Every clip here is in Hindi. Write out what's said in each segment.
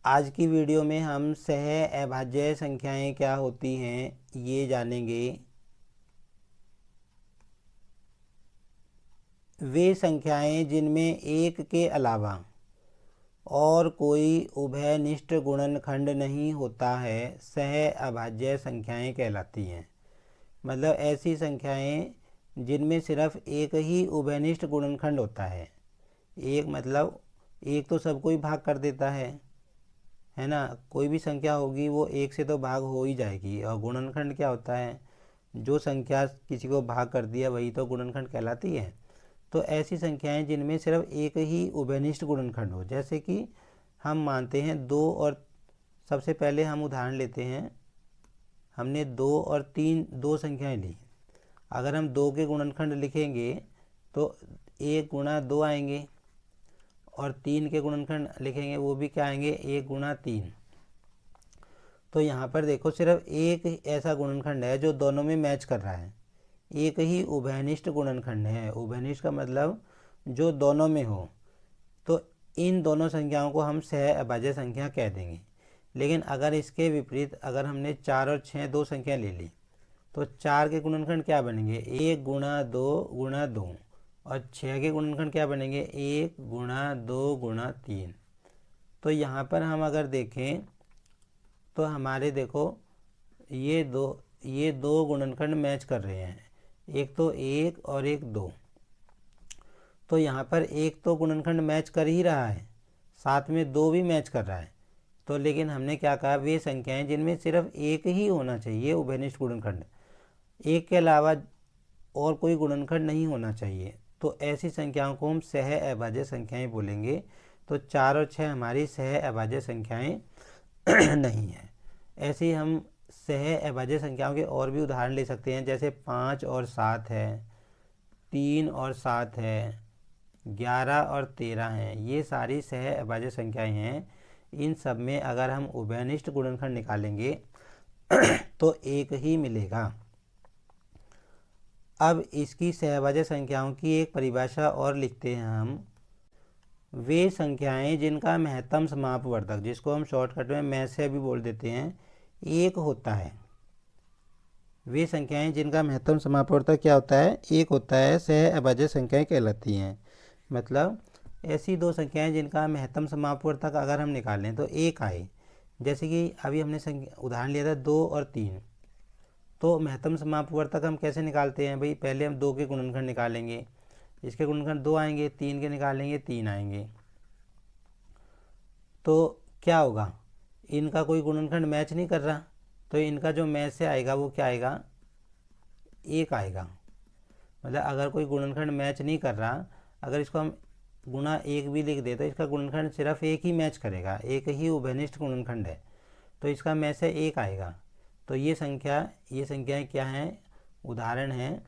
आज की वीडियो में हम सह अभाज्य संख्याएं क्या होती हैं ये जानेंगे। वे संख्याएं जिनमें एक के अलावा और कोई उभयनिष्ठ गुणनखंड नहीं होता है सह अभाज्य संख्याएं कहलाती हैं। मतलब ऐसी संख्याएं जिनमें सिर्फ एक ही उभयनिष्ठ गुणनखंड होता है। एक मतलब एक तो सब कोई भाग कर देता है ना। कोई भी संख्या होगी वो एक से तो भाग हो ही जाएगी। और गुणनखंड क्या होता है, जो संख्या किसी को भाग कर दिया वही तो गुणनखंड कहलाती है। तो ऐसी संख्याएं जिनमें सिर्फ एक ही उभयनिष्ठ गुणनखंड हो, जैसे कि हम मानते हैं दो और, सबसे पहले हम उदाहरण लेते हैं। हमने 2 और 3 दो संख्याएं ली। अगर हम 2 के गुणनखंड लिखेंगे तो 1 गुणा 2 आएंगे, और 3 के गुणनखंड लिखेंगे वो भी क्या आएंगे, 1 गुणा 3। तो यहाँ पर देखो सिर्फ एक ऐसा गुणनखंड है जो दोनों में मैच कर रहा है। एक ही उभयनिष्ठ गुणनखंड है। उभयनिष्ठ का मतलब जो दोनों में हो। तो इन दोनों संख्याओं को हम सह अभाज्य संख्या कह देंगे। लेकिन अगर इसके विपरीत अगर हमने 4 और 6 दो संख्या ले ली तो 4 के गुणनखंड क्या बनेंगे, 1 गुणा 2 गुणा 2। और 6 के गुणनखंड क्या बनेंगे, 1 गुणा 2 गुणा 3। तो यहाँ पर हम अगर देखें तो हमारे देखो ये दो गुणनखंड मैच कर रहे हैं, एक तो 1 और एक 2। तो यहाँ पर एक तो गुणनखंड मैच कर ही रहा है, साथ में 2 भी मैच कर रहा है। तो लेकिन हमने क्या कहा, वे संख्याएं जिनमें सिर्फ एक ही होना चाहिए उभयनिष्ठ गुणनखंड, एक के अलावा और कोई गुणनखंड नहीं होना चाहिए, तो ऐसी संख्याओं को हम सह अभाज्य संख्याएं बोलेंगे। तो 4 और 6 हमारी सह अभाज्य संख्याएं नहीं है। ऐसे ही हम सह अभाज्य संख्याओं के और भी उदाहरण ले सकते हैं, जैसे 5 और 7 है, 3 और 7 है, 11 और 13 हैं। ये सारी सह अभाज्य संख्याएं हैं। इन सब में अगर हम उभयनिष्ठ गुणनखंड निकालेंगे तो एक ही मिलेगा। अब इसकी सहभाज्य संख्याओं की एक परिभाषा और लिखते हैं हम। वे संख्याएं जिनका महत्तम समापवर्तक, जिसको हम शॉर्टकट में मैं से भी बोल देते हैं, एक होता है। वे संख्याएं जिनका महत्तम समापवर्तक क्या होता है, एक होता है, सह अभाज्य संख्याएं कहलाती हैं। मतलब ऐसी दो संख्याएं जिनका महत्तम समापवर्तक अगर हम निकालें तो एक आए। जैसे कि अभी हमने उदाहरण लिया था 2 और 3। तो महत्तम समापवर्तक हम कैसे निकालते हैं भाई, पहले हम 2 के गुणनखंड निकालेंगे, इसके गुणनखंड 2 आएंगे, 3 के निकालेंगे 3 आएंगे। तो क्या होगा, इनका कोई गुणनखंड मैच नहीं कर रहा, तो इनका जो मैच से आएगा वो क्या आएगा, 1 आएगा। मतलब अगर कोई गुणनखंड मैच नहीं कर रहा, अगर इसको हम गुणा 1 भी लिख दे तो इसका गुणनखंड सिर्फ एक ही मैच करेगा, एक ही उभयनिष्ठ गुणनखंड है, तो इसका मैच से 1 आएगा। तो ये संख्याएं क्या हैं, उदाहरण हैं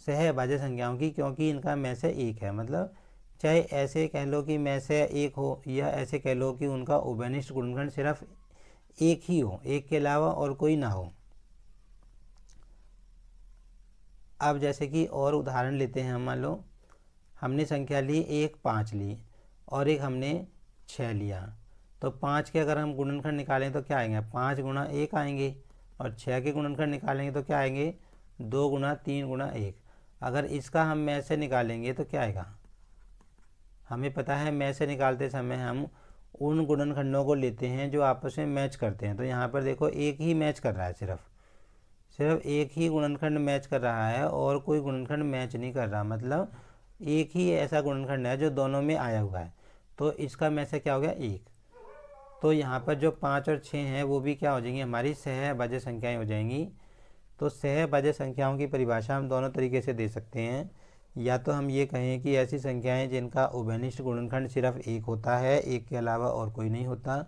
सह अभाज्य संख्याओं की, क्योंकि इनका मैच से 1 है। मतलब चाहे ऐसे कह लो कि मैच से 1 हो, या ऐसे कह लो कि उनका उभयनिष्ठ गुणनखंड सिर्फ एक ही हो, एक के अलावा और कोई ना हो। अब जैसे कि और उदाहरण लेते हैं, मान लो हमने संख्या ली, एक 5 ली और एक हमने 6 लिया। तो 5 के अगर हम गुणनखंड निकालें तो क्या आएंगे, 5 गुणा 1 आएंगे, और 6 के गुणनखंड निकालेंगे तो क्या आएंगे, 2 गुणा 3 गुणा 1। अगर इसका हम मैच से निकालेंगे तो क्या आएगा, हमें पता है मैच से निकालते समय हम उन गुणनखंडों को लेते हैं जो आपस में मैच करते हैं। तो यहाँ पर देखो एक ही मैच कर रहा है, सिर्फ एक ही गुणनखंड मैच कर रहा है और कोई गुणनखंड मैच नहीं कर रहा। मतलब एक ही ऐसा गुणनखंड है जो दोनों में आया हुआ है, तो इसका मैच से क्या हो गया, 1। तो यहाँ पर जो 5 और 6 हैं वो भी क्या हो जाएंगी, हमारी सह अभाज्य संख्याएं हो जाएंगी। तो सह अभाज्य संख्याओं की परिभाषा हम दोनों तरीके से दे सकते हैं। या तो हम ये कहें कि ऐसी संख्याएं जिनका उभयनिष्ठ गुणनखंड सिर्फ एक होता है, एक के अलावा और कोई नहीं होता।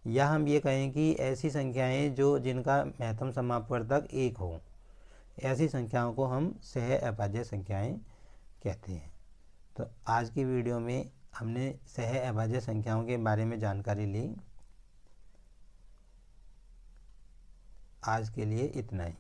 या हम ये कहें कि ऐसी संख्याएं जिनका महत्तम समापवर्तक 1 हो, ऐसी संख्याओं को हम सह अभाज्य संख्याएं कहते हैं। तो आज की वीडियो में हमने सह अभाज्य संख्याओं के बारे में जानकारी ली। आज के लिए इतना ही।